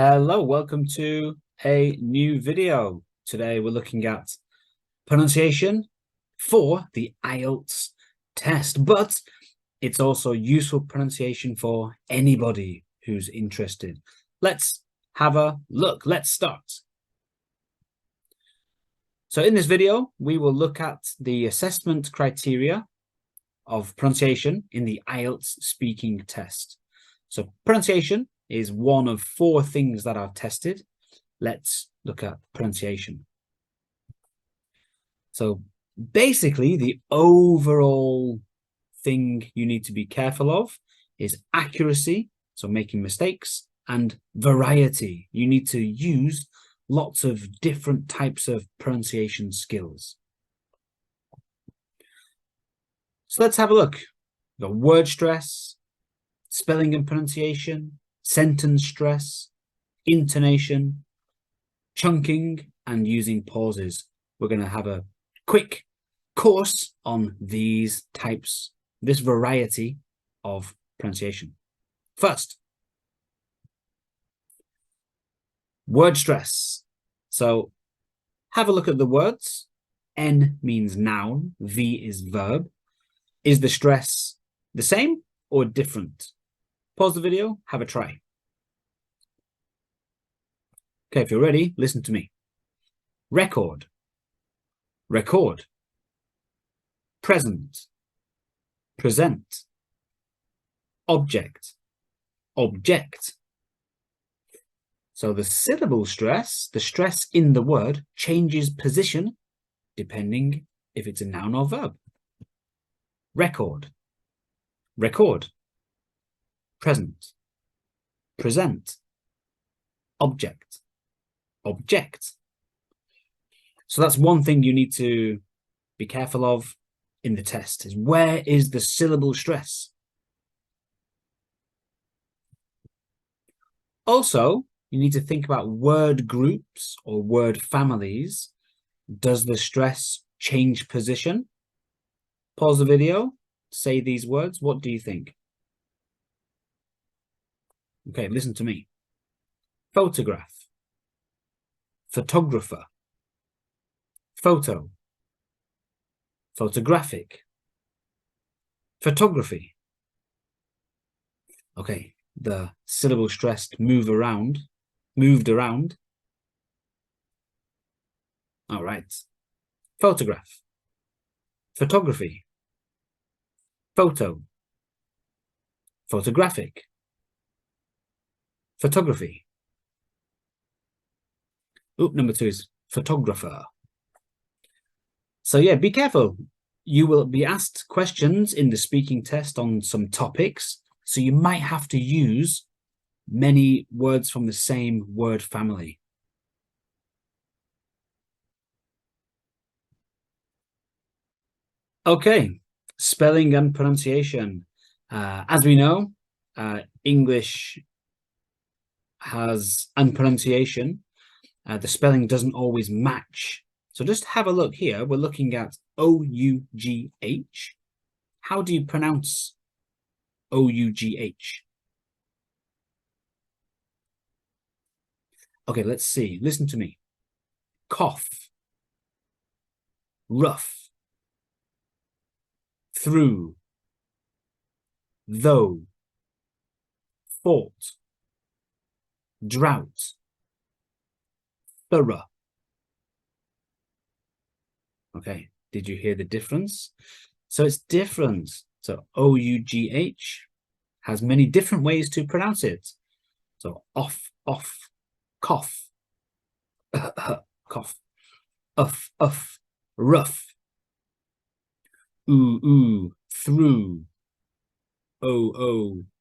Hello, welcome to a new video. Today we're looking at pronunciation for the IELTS test, but it's also useful pronunciation for anybody who's interested. Let's have a look. Let's start. So in this video, we will look at the assessment criteria of pronunciation in the IELTS speaking test. So pronunciation is one of 4 things that are tested. Let's look at pronunciation. So basically, the overall thing you need to be careful of is accuracy, so making mistakes, and variety. You need to use lots of different types of pronunciation skills. So let's have a look. We've got word stress, spelling and pronunciation, sentence stress, intonation, chunking, and using pauses. We're going to have a quick course on these types, this variety of pronunciation. First, word stress. So have a look at the words. N means noun, V is verb. Is the stress the same or different? Pause the video, have a try. Okay, if you're ready, listen to me. Record, record. Present, present. Object, object. So the syllable stress, the stress in the word, changes position depending if it's a noun or verb. Record, record. Present, present. Object, object. So that's one thing you need to be careful of in the test, is where is the syllable stress? Also, you need to think about word groups or word families. Does the stress change position? Pause the video, say these words. What do you think? Okay, listen to me. Photograph, photographer, photo, photographic, photography. Okay, the syllable stress moved around. All right. Photograph, photography, photo, photographic, photography. Number 2 is photographer. So yeah, be careful. You will be asked questions in the speaking test on some topics, so you might have to use many words from the same word family. Okay, spelling and pronunciation. As we know, English has, and pronunciation, the spelling doesn't always match. So just have a look here. We're looking at O-U-G-H. How do you pronounce O-U-G-H? Okay, let's see. Listen to me. Cough, rough, through, though, fought, drought, thorough. Okay, did you hear the difference? So it's different. So O-U-G-H has many different ways to pronounce it. So off, cough, cough, rough, ooh, through,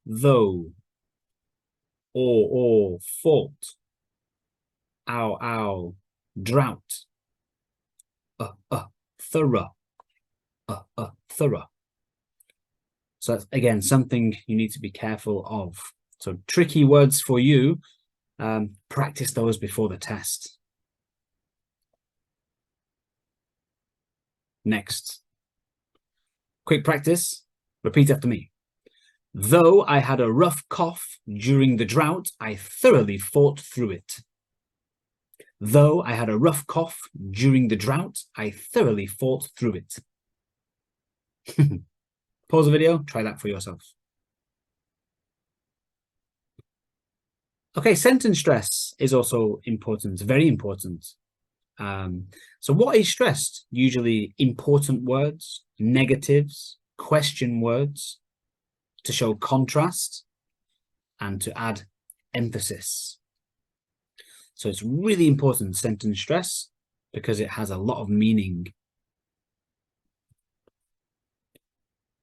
though, or, fault, ow, drought, thorough, thorough. So that's, again, something you need to be careful of. So tricky words for you. Practice those before the test. Next. Quick practice. Repeat after me. Though I had a rough cough during the drought, I thoroughly fought through it. Though I had a rough cough during the drought, I thoroughly fought through it. Pause the video, try that for yourself. Okay, sentence stress is also important, very important. So what is stressed? Usually important words, negatives, question words, to show contrast and to add emphasis. So it's really important, sentence stress, because it has a lot of meaning.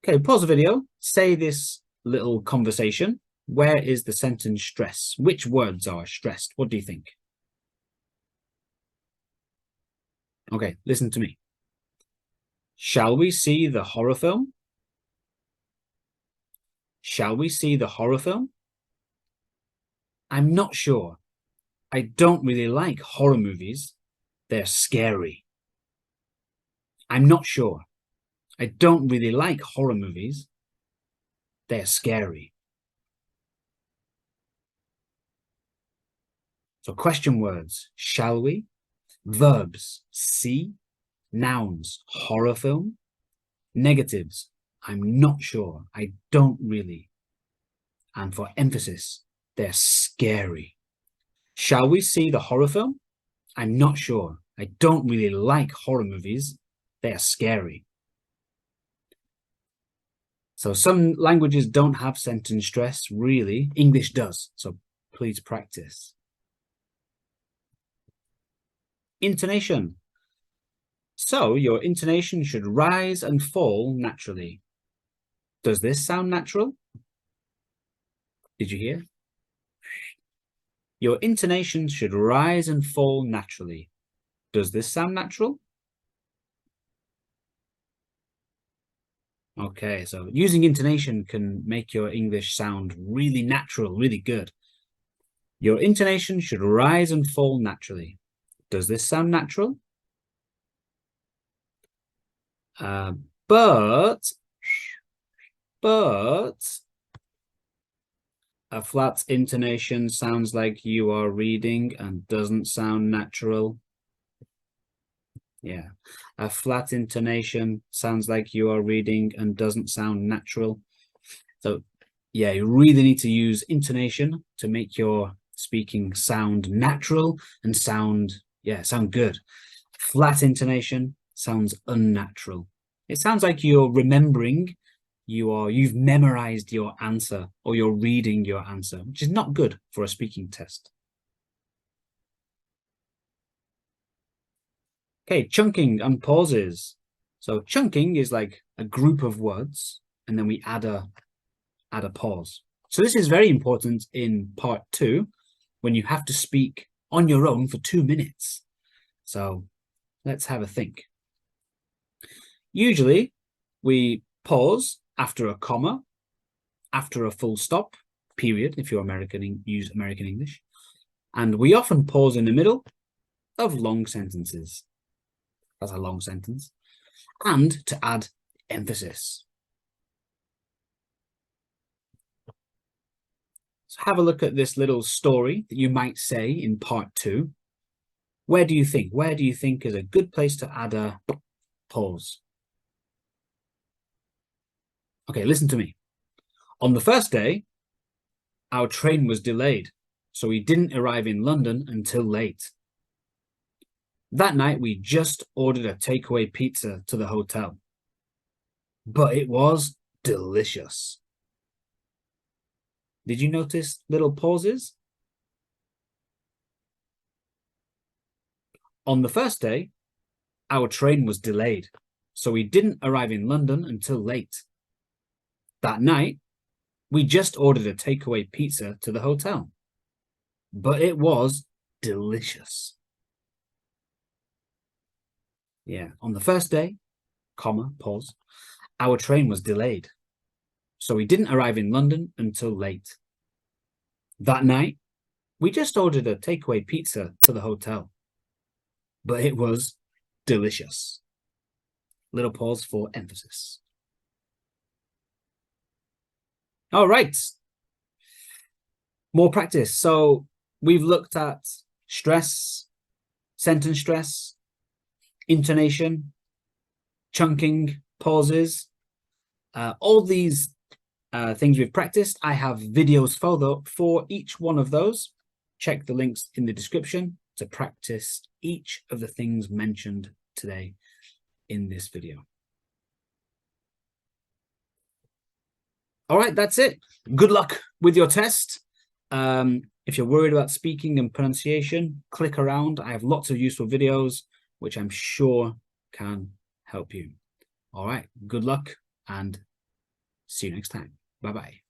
Okay, pause the video, say this little conversation. Where is the sentence stress? Which words are stressed? What do you think? Okay, listen to me. Shall we see the horror film? Shall we see the horror film? I'm not sure. I don't really like horror movies. They're scary. I'm not sure. I don't really like horror movies. They're scary. So question words, shall we? Verbs, see. Nouns, horror film. Negatives, I'm not sure. I don't really. And for emphasis, they're scary. Shall we see the horror film? I'm not sure. I don't really like horror movies. They're scary. So some languages don't have sentence stress, really. English does, so please practice. Intonation. So your intonation should rise and fall naturally. Does this sound natural? Did you hear? Your intonation should rise and fall naturally. Does this sound natural? Okay, so using intonation can make your English sound really natural, really good. Your intonation should rise and fall naturally. Does this sound natural? But a flat intonation sounds like you are reading and doesn't sound natural. Yeah, a flat intonation sounds like you are reading and doesn't sound natural. So yeah, you really need to use intonation to make your speaking sound natural and sound good. Flat intonation sounds unnatural. It sounds like you're remembering, you've memorized your answer, or you're reading your answer, which is not good for a speaking test. Okay, chunking and pauses. So chunking is like a group of words, and then we add a pause. So this is very important in part 2, when you have to speak on your own for 2 minutes. So let's have a think. Usually we pause after a comma, after a full stop, period, if you're American, use American English. And we often pause in the middle of long sentences. That's a long sentence. And to add emphasis. So have a look at this little story that you might say in part 2. Where do you think? Where do you think is a good place to add a pause? Okay, listen to me. On the first day, our train was delayed, so we didn't arrive in London until late. That night, we just ordered a takeaway pizza to the hotel. But it was delicious. Did you notice little pauses? On the first day, our train was delayed, so we didn't arrive in London until late. That night, we just ordered a takeaway pizza to the hotel. But it was delicious. Yeah, on the first day, comma, pause, our train was delayed, so we didn't arrive in London until late. That night, we just ordered a takeaway pizza to the hotel. But it was delicious. Little pause for emphasis. All right. More practice. So we've looked at stress, sentence stress, intonation, chunking, pauses, all these things we've practiced. I have videos for each one of those. Check the links in the description to practice each of the things mentioned today in this video. All right, that's it. Good luck with your test. If you're worried about speaking and pronunciation, click around. I have lots of useful videos, which I'm sure can help you. All right, good luck and see you next time. Bye-bye.